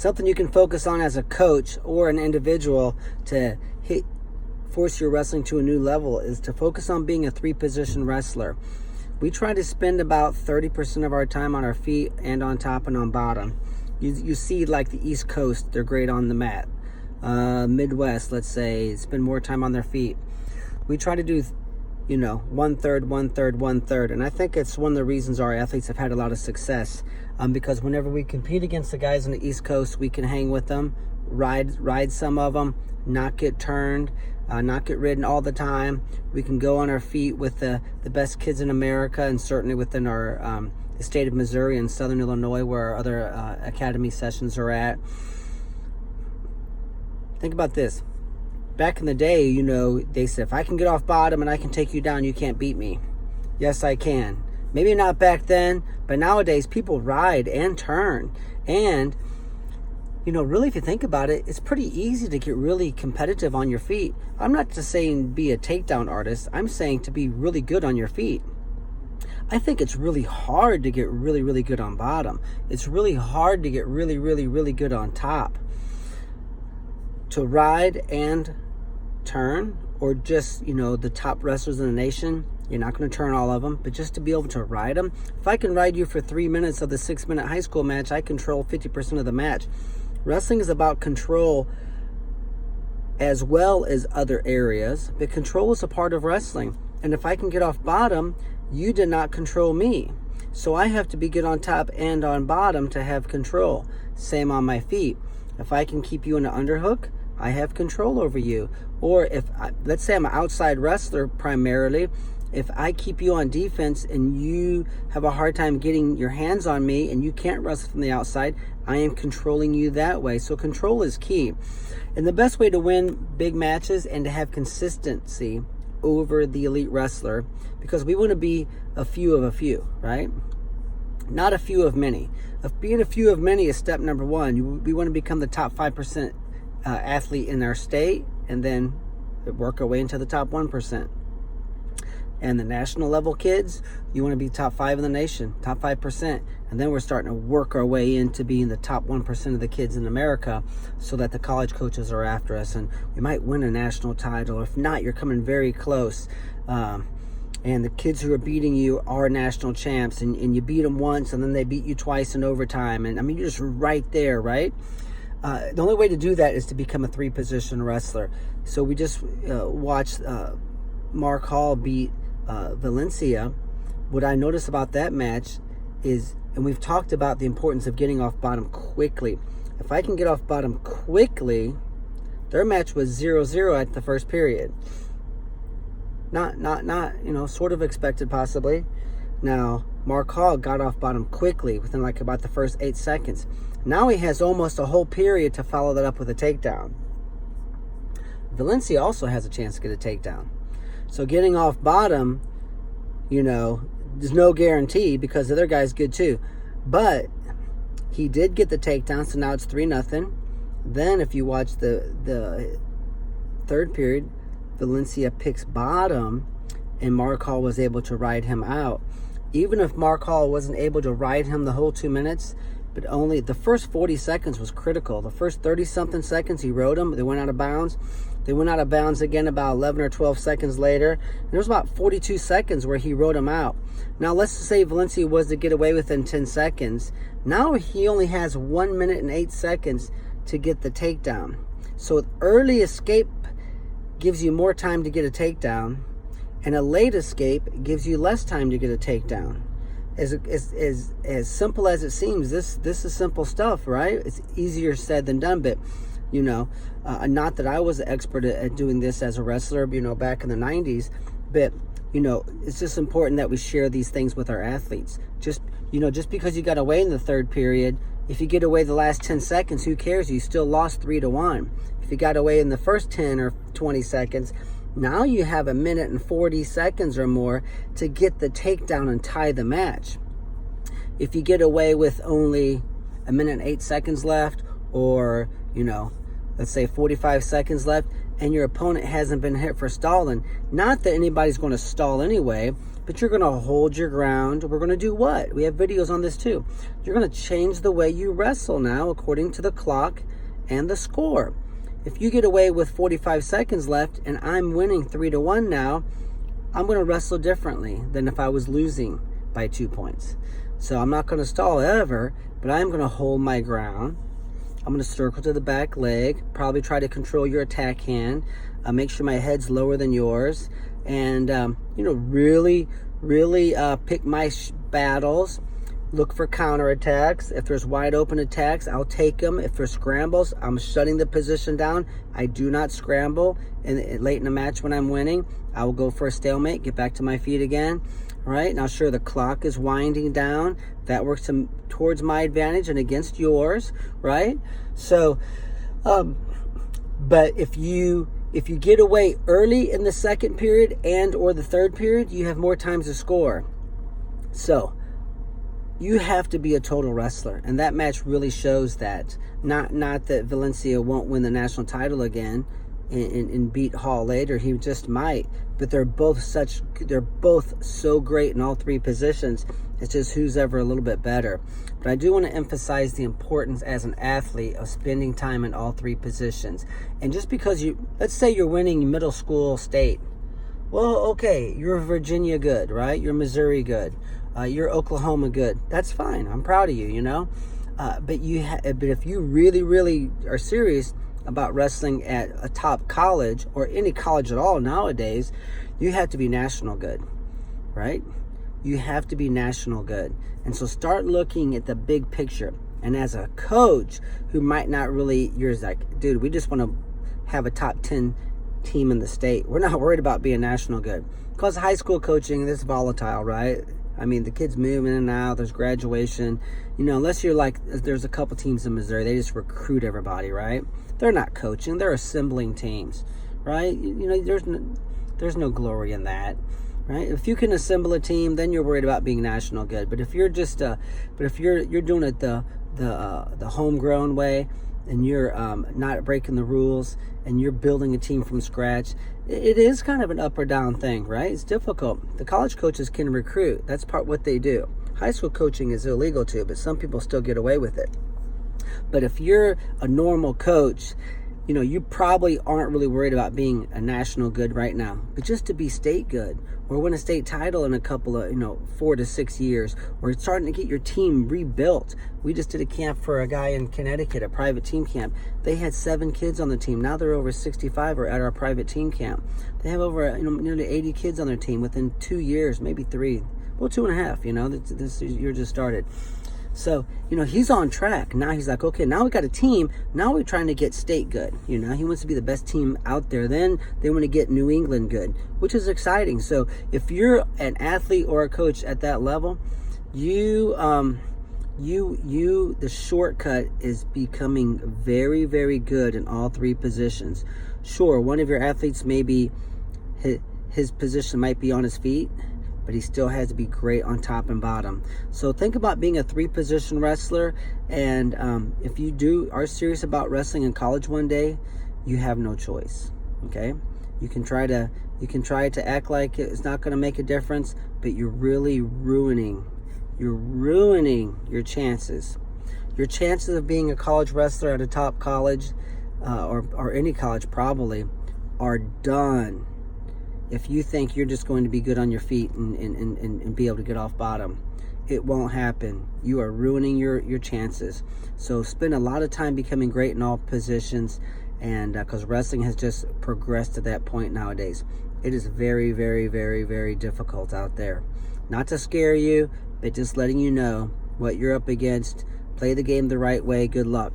Something you can focus on as a coach or an individual to force your wrestling to a new level is to focus on being a 3-position wrestler. We try to spend about 30% of our time on our feet and on top and on bottom. You see, like the East Coast, they're great on the mat. Midwest, let's say, spend more time on their feet. We try to do, 1/3, 1/3, 1/3. And I think it's one of the reasons our athletes have had a lot of success. Because whenever we compete against the guys on the East Coast, we can hang with them, ride some of them, not get turned, not get ridden all the time. We can go on our feet with the best kids in America, and certainly within our the state of Missouri and Southern Illinois, where our other academy sessions are at. Think about this. Back in the day, they said, if I can get off bottom and I can take you down, you can't beat me. Yes, I can. Maybe not back then, but nowadays people ride and turn. And, really, if you think about it, it's pretty easy to get really competitive on your feet. I'm not just saying be a takedown artist. I'm saying to be really good on your feet. I think it's really hard to get really, really good on bottom. It's really hard to get really, really, really good on top. To ride and turn, or just, the top wrestlers in the nation, you're not going to turn all of them, but just to be able to ride them. If I can ride you for 3 minutes of the 6-minute high school match, I control 50% of the match. Wrestling is about control as well as other areas, but control is a part of wrestling. And if I can get off bottom, you did not control me. So I have to be good on top and on bottom to have control. Same on my feet. If I can keep you in an underhook, I have control over you. Or let's say I'm an outside wrestler primarily, if I keep you on defense and you have a hard time getting your hands on me and you can't wrestle from the outside, I am controlling you that way. So control is key. And the best way to win big matches and to have consistency over the elite wrestler, because we want to be a few of a few, right? Not a few of many. Being a few of many is step number one. We want to become the top 5% athlete in our state, and then work our way into the top 1%. And the national level kids, you want to be top 5 in the nation, top 5%. And then we're starting to work our way into being the top 1% of the kids in America, so that the college coaches are after us. And we might win a national title. If not, you're coming very close. And the kids who are beating you are national champs. And you beat them once, and then they beat you twice in overtime. And, you're just right there, right? The only way to do that is to become a 3-position wrestler. So we just watched Mark Hall beat Valencia. What I noticed about that match is, and we've talked about the importance of getting off bottom quickly. If I can get off bottom quickly, their match was 0-0 at the first period. Not sort of expected possibly. Now, Mark Hall got off bottom quickly within about the first 8 seconds. Now he has almost a whole period to follow that up with a takedown. Valencia also has a chance to get a takedown. So getting off bottom, there's no guarantee, because the other guy's good too. But he did get the takedown, so now it's 3-0. Then if you watch the third period, Valencia picks bottom, and Mark Hall was able to ride him out. Even if Mark Hall wasn't able to ride him the whole 2 minutes, but only the first 40 seconds was critical. The first 30-something seconds, he rode him. They went out of bounds. They went out of bounds again about 11 or 12 seconds later. And there was about 42 seconds where he rode him out. Now, let's just say Valencia was to get away within 10 seconds. Now he only has 1 minute and 8 seconds to get the takedown. So early escape gives you more time to get a takedown, and a late escape gives you less time to get a takedown. As simple as it seems, this is simple stuff, right? It's easier said than done, but not that I was an expert at doing this as a wrestler, back in the 90s, but it's just important that we share these things with our athletes. Just because you got away in the third period, if you get away the last 10 seconds, who cares? You still lost 3-1. If you got away in the first 10 or 20 seconds, now you have 1 minute and 40 seconds or more to get the takedown and tie the match. If you get away with only 1 minute and 8 seconds left, or, let's say 45 seconds left, and your opponent hasn't been hit for stalling, not that anybody's going to stall anyway, but you're going to hold your ground. We're going to do what? We have videos on this too. You're going to change the way you wrestle now according to the clock and the score. If you get away with 45 seconds left and I'm winning 3-1 now, I'm going to wrestle differently than if I was losing by 2 points. So I'm not going to stall ever, but I'm going to hold my ground. I'm going to circle to the back leg, probably try to control your attack hand, make sure my head's lower than yours, and really pick my battles. Look for counterattacks. If there's wide open attacks, I'll take them. If there's scrambles, I'm shutting the position down. I do not scramble late in the match when I'm winning. I will go for a stalemate, get back to my feet again. All right, now sure, the clock is winding down. That works towards my advantage and against yours, right? So, but if you get away early in the second period and or the third period, you have more times to score. So you have to be a total wrestler, and that match really shows that. Not that Valencia won't win the national title again and beat Hall later. He just might, but they're both so great in all three positions. It's just who's ever a little bit better. But I do want to emphasize the importance as an athlete of spending time in all three positions. And just because let's say you're winning middle school state. Well, okay, you're Virginia good, right? You're Missouri good. You're Oklahoma good. That's fine. I'm proud of you, But if you really, really are serious about wrestling at a top college or any college at all nowadays, you have to be national good, right? You have to be national good. And so start looking at the big picture. And as a coach who might not really, you're like, dude, we just want to have a top 10 team in the state. We're not worried about being national good. Because high school coaching is volatile, right? I mean, the kids move in and out. There's graduation. Unless you're like, there's a couple teams in Missouri. They just recruit everybody, right? They're not coaching. They're assembling teams, right? There's no glory in that, right? If you can assemble a team, then you're worried about being national good. But if you're just, if you're doing it the homegrown way, and you're not breaking the rules, and you're building a team from scratch, it is kind of an up or down thing, right? It's difficult. The college coaches can recruit. That's part what they do. High school coaching is illegal too, but some people still get away with it. But if you're a normal coach, you probably aren't really worried about being a national good right now. But just to be state good or win a state title in a couple of, 4 to 6 years, or starting to get your team rebuilt. We just did a camp for a guy in Connecticut, a private team camp. They had 7 kids on the team. Now they're over 65 or at our private team camp. They have over nearly 80 kids on their team within 2 years, maybe 3. Well, 2.5, this year just started. So, he's on track. Now he's like, okay, now we got a team. Now we're trying to get state good. He wants to be the best team out there. Then they want to get New England good, which is exciting. So if you're an athlete or a coach at that level, the shortcut is becoming very, very good in all three positions. Sure, one of your athletes maybe his position might be on his feet, but he still has to be great on top and bottom. So think about being a 3-position wrestler, and if you are serious about wrestling in college one day, you have no choice. Okay, you can try to act like it's not going to make a difference, but you're really ruining your chances. Your chances of being a college wrestler at a top college, or any college probably, are done if you think you're just going to be good on your feet and be able to get off bottom. It won't happen. You are ruining your chances. So spend a lot of time becoming great in all positions, and because wrestling has just progressed to that point nowadays. It is very, very, very, very difficult out there. Not to scare you, but just letting you know what you're up against. Play the game the right way. Good luck.